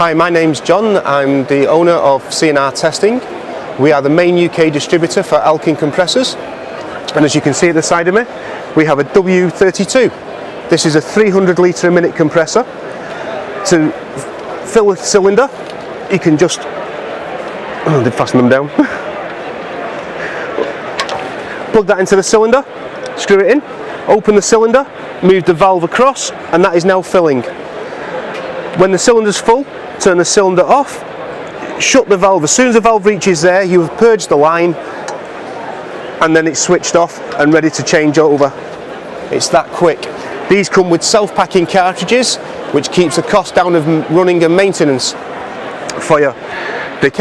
Hi, my name's John. I'm the owner of C&R Testing. We are the main UK distributor for Alkin Compressors. And as you can see at the side of me, we have a W32. This is a 300 litre a minute compressor. To fill a cylinder, you can just, I did fasten them down. Plug that into the cylinder, screw it in, open the cylinder, move the valve across, and that is now filling. When the cylinder's full, turn the cylinder off, shut the valve. As soon as the valve reaches there, you have purged the line, and then it's switched off and ready to change over. It's that quick. These come with self-packing cartridges, which keeps the cost down of running and maintenance for you. The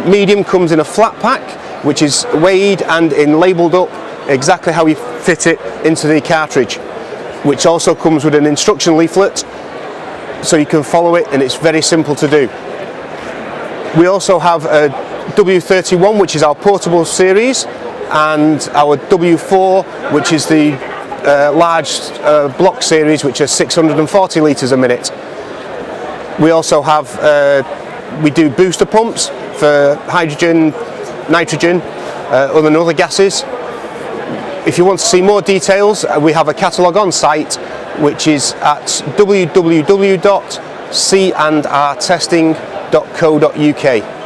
medium comes in a flat pack, which is weighed and labelled up exactly how you fit it into the cartridge, which also comes with an instruction leaflet, so you can follow it, and it's very simple to do. We also have a W31, which is our portable series, and our W4, which is the large block series, which are 640 litres a minute. We also have we do booster pumps for hydrogen, nitrogen, and other gases. If you want to see more details, we have a catalogue on site, which is at www.candrtesting.co.uk.